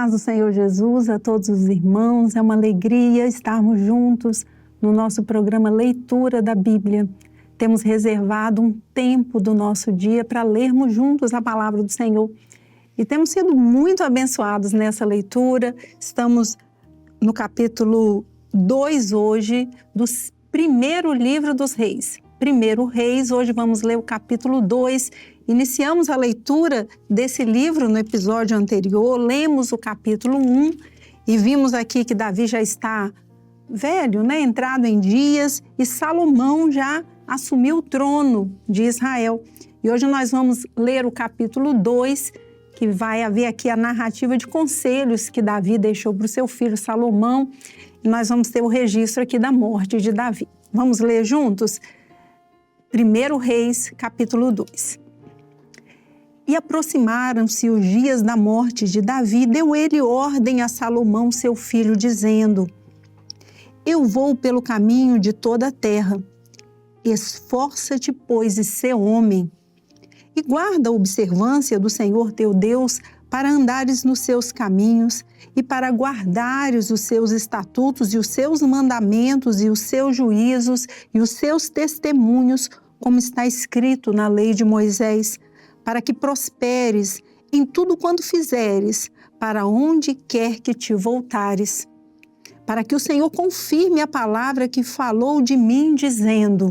paz do Senhor Jesus a todos os irmãos. É uma alegria estarmos juntos no nosso programa Leitura da Bíblia. Temos reservado um tempo do nosso dia para lermos juntos a palavra do Senhor. E temos sido muito abençoados nessa leitura. Estamos no capítulo 2 hoje do primeiro livro dos Reis. Primeiro Reis, hoje vamos ler o capítulo 2. Iniciamos a leitura desse livro no episódio anterior, lemos o capítulo 1 e vimos aqui que Davi já está velho, entrado em dias, e Salomão já assumiu o trono de Israel. E hoje nós vamos ler o capítulo 2, que vai haver aqui a narrativa de conselhos que Davi deixou para o seu filho Salomão, e nós vamos ter o registro aqui da morte de Davi. Vamos ler juntos? 1 Reis, capítulo 2. E aproximaram-se os dias da morte de Davi, deu ele ordem a Salomão, seu filho, dizendo: Eu vou pelo caminho de toda a terra. Esforça-te, pois, e sê homem, e guarda a observância do Senhor teu Deus, para andares nos seus caminhos, e para guardares os seus estatutos e os seus mandamentos e os seus juízos e os seus testemunhos, como está escrito na lei de Moisés, para que prosperes em tudo quanto fizeres, para onde quer que te voltares. Para que o Senhor confirme a palavra que falou de mim, dizendo: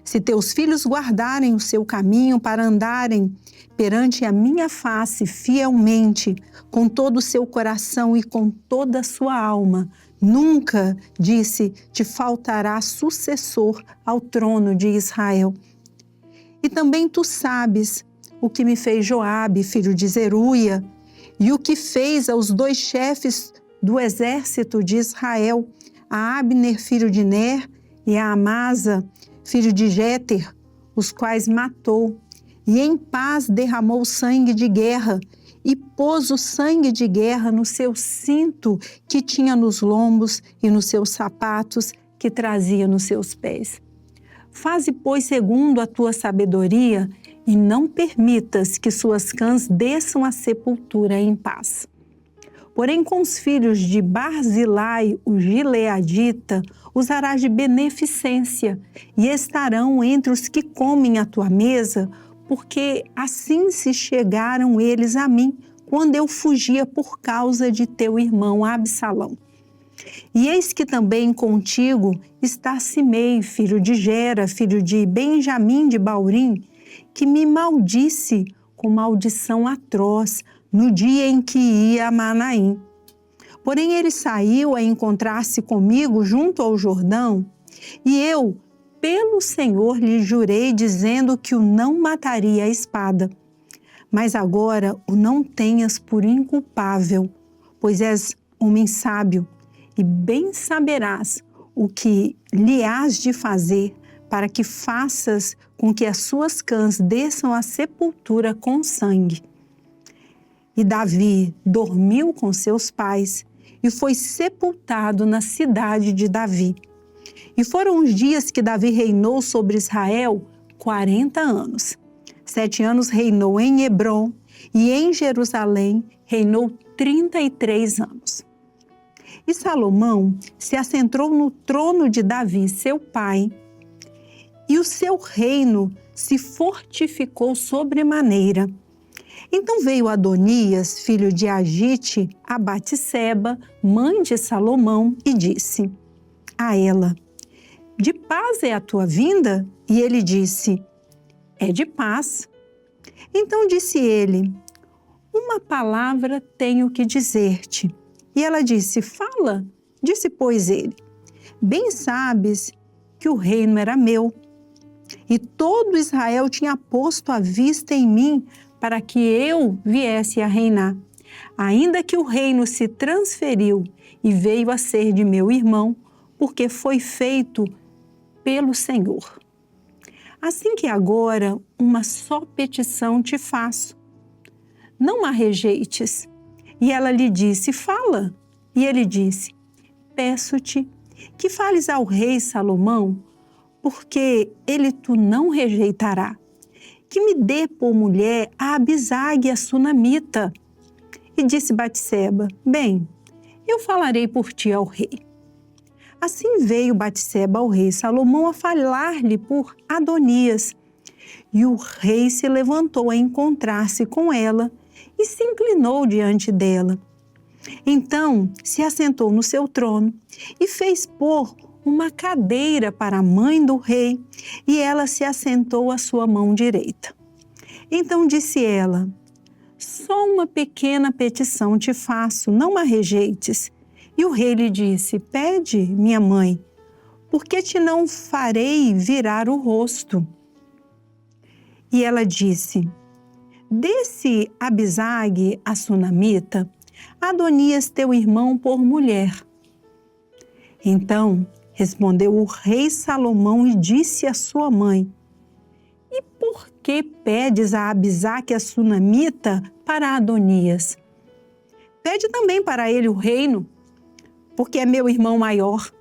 Se teus filhos guardarem o seu caminho para andarem perante a minha face fielmente, com todo o seu coração e com toda a sua alma, nunca, disse, te faltará sucessor ao trono de Israel. E também tu sabes o que me fez Joabe, filho de Zeruia, e o que fez aos dois chefes do exército de Israel, a Abner, filho de Ner, e a Amasa, filho de Jéter, os quais matou, e em paz derramou sangue de guerra, e pôs o sangue de guerra no seu cinto que tinha nos lombos e nos seus sapatos que trazia nos seus pés. Faze, pois, segundo a tua sabedoria, e não permitas que suas cãs desçam à sepultura em paz. Porém, com os filhos de Barzilai, o gileadita, usarás de beneficência, e estarão entre os que comem à tua mesa, porque assim se chegaram eles a mim, quando eu fugia por causa de teu irmão Absalão. E eis que também contigo está Simei, filho de Gera, filho de Benjamim de Baurim, que me maldisse com maldição atroz no dia em que ia a Manaim. Porém ele saiu a encontrar-se comigo junto ao Jordão, e eu, pelo Senhor, lhe jurei, dizendo que o não mataria a espada. Mas agora o não tenhas por inculpável, pois és homem sábio, e bem saberás o que lhe hás de fazer, para que faças com que as suas cãs desçam à sepultura com sangue. E Davi dormiu com seus pais e foi sepultado na cidade de Davi. E foram os dias que Davi reinou sobre Israel 40 anos. 7 anos reinou em Hebrom e em Jerusalém reinou 33 anos. E Salomão se assentou no trono de Davi, seu pai, e o seu reino se fortificou sobremaneira. Então veio Adonias, filho de Agite, a Batseba, mãe de Salomão, e disse a ela: De paz é a tua vinda? E ele disse: É de paz. Então disse ele: Uma palavra tenho que dizer-te. E ela disse: Fala. Disse, pois, ele: Bem sabes que o reino era meu, e todo Israel tinha posto a vista em mim para que eu viesse a reinar. Ainda que o reino se transferiu e veio a ser de meu irmão, porque foi feito pelo Senhor. Assim que agora uma só petição te faço. Não a rejeites. E ela lhe disse: Fala. E ele disse: Peço-te que fales ao rei Salomão, porque ele tu não rejeitará, que me dê por mulher a Abisague, a sunamita. E disse Batseba: bem, eu falarei por ti ao rei. Assim veio Batseba ao rei Salomão a falar-lhe por Adonias. E o rei se levantou a encontrar-se com ela e se inclinou diante dela. Então se assentou no seu trono e fez pôr uma cadeira para a mãe do rei, e ela se assentou à sua mão direita. Então disse ela: só uma pequena petição te faço, não a rejeites. E o rei lhe disse: pede, minha mãe, porque te não farei virar o rosto. E ela disse: desse Abisag, a sunamita, Adonias teu irmão por mulher. Então respondeu o rei Salomão e disse à sua mãe: e por que pedes a Abisag, a sunamita, para Adonias? Pede também para ele o reino, porque é meu irmão maior.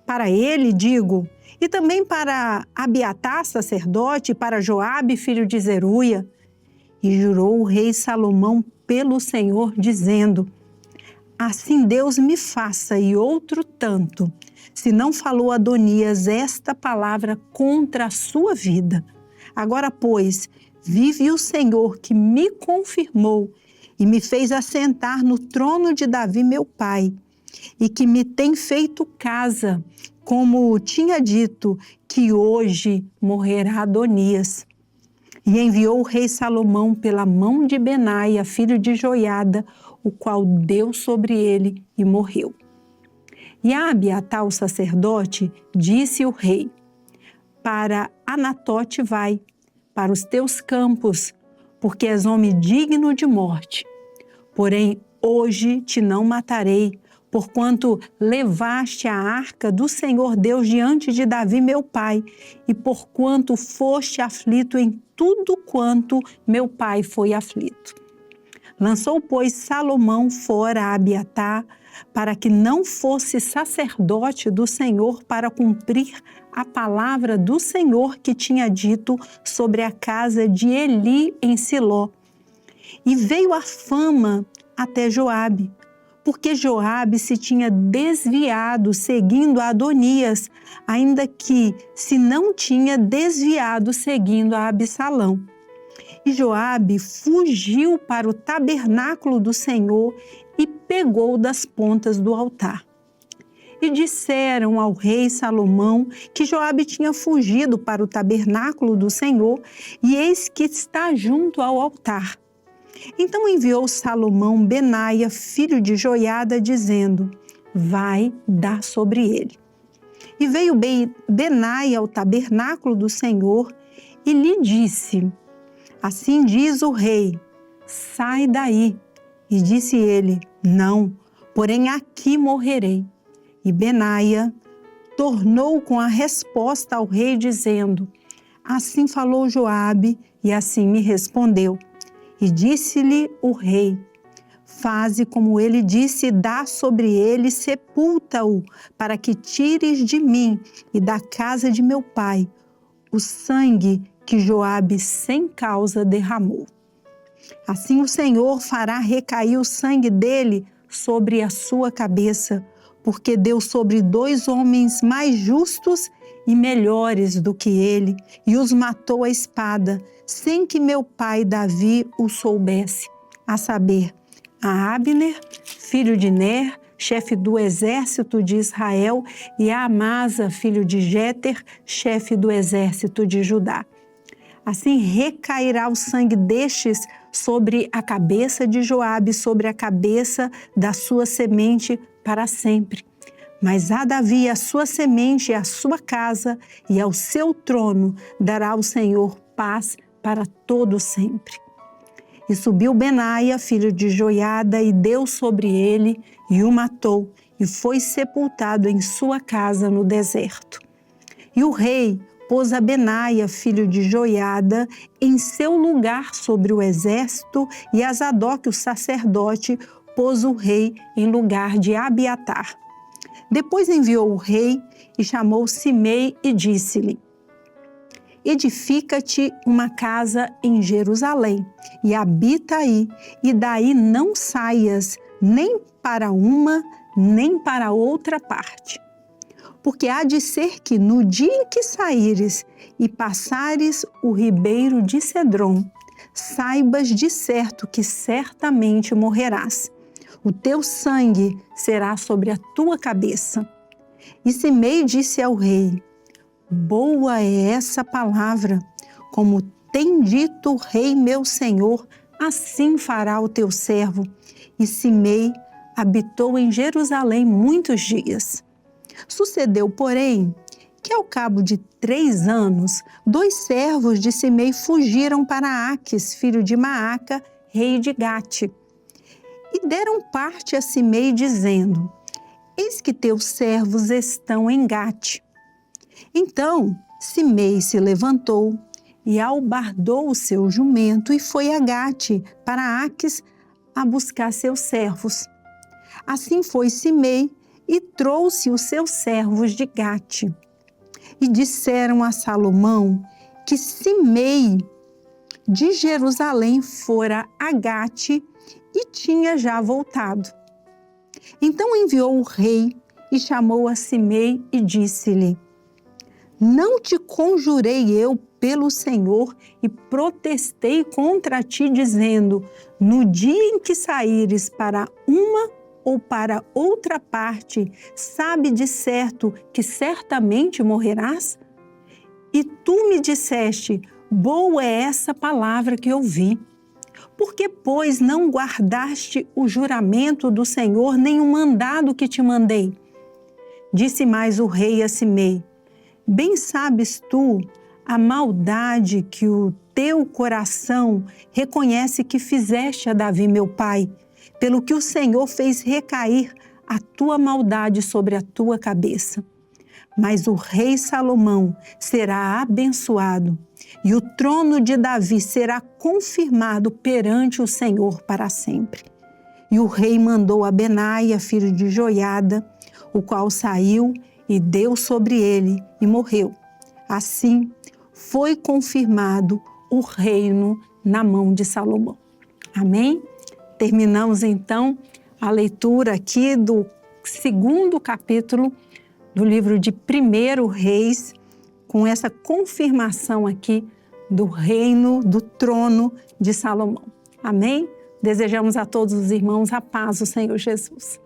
Para ele, digo, e também para Abiatar, sacerdote, para Joabe, filho de Zeruia. E jurou o rei Salomão pelo Senhor, dizendo: assim Deus me faça e outro tanto, se não falou Adonias esta palavra contra a sua vida. Agora, pois, vive o Senhor que me confirmou e me fez assentar no trono de Davi, meu pai, e que me tem feito casa, como tinha dito, que hoje morrerá Adonias. E enviou o rei Salomão pela mão de Benaia, filho de Joiada, o qual deu sobre ele e morreu. E a Abiatar, o sacerdote, disse o rei: para Anatote vai, para os teus campos, porque és homem digno de morte. Porém, hoje te não matarei, porquanto levaste a arca do Senhor Deus diante de Davi, meu pai, e porquanto foste aflito em tudo quanto meu pai foi aflito. Lançou, pois, Salomão fora a Abiatar, para que não fosse sacerdote do Senhor, para cumprir a palavra do Senhor que tinha dito sobre a casa de Eli em Siló. E veio a fama até Joabe, porque Joabe se tinha desviado seguindo a Adonias, ainda que se não tinha desviado seguindo a Absalão. E Joabe fugiu para o tabernáculo do Senhor e pegou das pontas do altar. E disseram ao rei Salomão que Joabe tinha fugido para o tabernáculo do Senhor, e eis que está junto ao altar. Então enviou Salomão Benaia, filho de Joiada, dizendo: vai dar sobre ele. E veio Benaia ao tabernáculo do Senhor e lhe disse: assim diz o rei, sai daí. E disse ele: não, porém aqui morrerei. E Benaia tornou com a resposta ao rei, dizendo: assim falou Joabe, e assim me respondeu. E disse-lhe o rei: faze como ele disse, e dá sobre ele, sepulta-o, para que tires de mim e da casa de meu pai o sangue que Joabe sem causa derramou. Assim o Senhor fará recair o sangue dele sobre a sua cabeça, porque deu sobre 2 homens mais justos e melhores do que ele, e os matou à espada, sem que meu pai Davi o soubesse, a saber, a Abner, filho de Ner, chefe do exército de Israel, e a Amasa, filho de Jéter, chefe do exército de Judá. Assim recairá o sangue destes sobre a cabeça de Joabe, sobre a cabeça da sua semente para sempre. Mas a Davi, a sua semente e a sua casa, e ao seu trono dará o Senhor paz para todo sempre. E subiu Benaia, filho de Joiada, e deu sobre ele, e o matou, e foi sepultado em sua casa no deserto. E o rei pôs a Benaia, filho de Joiada, em seu lugar sobre o exército, e a Zadoque, o sacerdote, pôs o rei em lugar de Abiatar. Depois enviou o rei e chamou Simei e disse-lhe: edifica-te uma casa em Jerusalém e habita aí, e daí não saias nem para uma nem para outra parte. Porque há de ser que no dia em que saíres e passares o ribeiro de Cedrom, saibas de certo que certamente morrerás. O teu sangue será sobre a tua cabeça. E Simei disse ao rei: boa é essa palavra, como tem dito o rei meu senhor, assim fará o teu servo. E Simei habitou em Jerusalém muitos dias. Sucedeu, porém, que ao cabo de 3 anos, 2 servos de Simei fugiram para Aques, filho de Maaca, rei de Gate, e deram parte a Simei, dizendo: eis que teus servos estão em Gate. Então Simei se levantou e albardou o seu jumento e foi a Gate, para Aques, a buscar seus servos. Assim foi Simei e trouxe os seus servos de Gate. E disseram a Salomão que Simei de Jerusalém fora a Gate e tinha já voltado. Então enviou o rei e chamou a Simei e disse-lhe: não te conjurei eu pelo Senhor e protestei contra ti, dizendo: no dia em que saíres para uma ou para outra parte, sabe de certo que certamente morrerás? E tu me disseste: boa é essa palavra que ouvi. Por que, pois, não guardaste o juramento do Senhor, nem o mandado que te mandei? Disse mais o rei a Simei: bem sabes tu a maldade que o teu coração reconhece que fizeste a Davi meu pai, pelo que o Senhor fez recair a tua maldade sobre a tua cabeça. Mas o rei Salomão será abençoado, e o trono de Davi será confirmado perante o Senhor para sempre. E o rei mandou a Benaia, filho de Joiada, o qual saiu e deu sobre ele e morreu. Assim foi confirmado o reino na mão de Salomão. Amém? Terminamos então a leitura aqui do 2º capítulo do livro de 1 Reis, com essa confirmação aqui do reino, do trono de Salomão. Amém? Desejamos a todos os irmãos a paz do Senhor Jesus.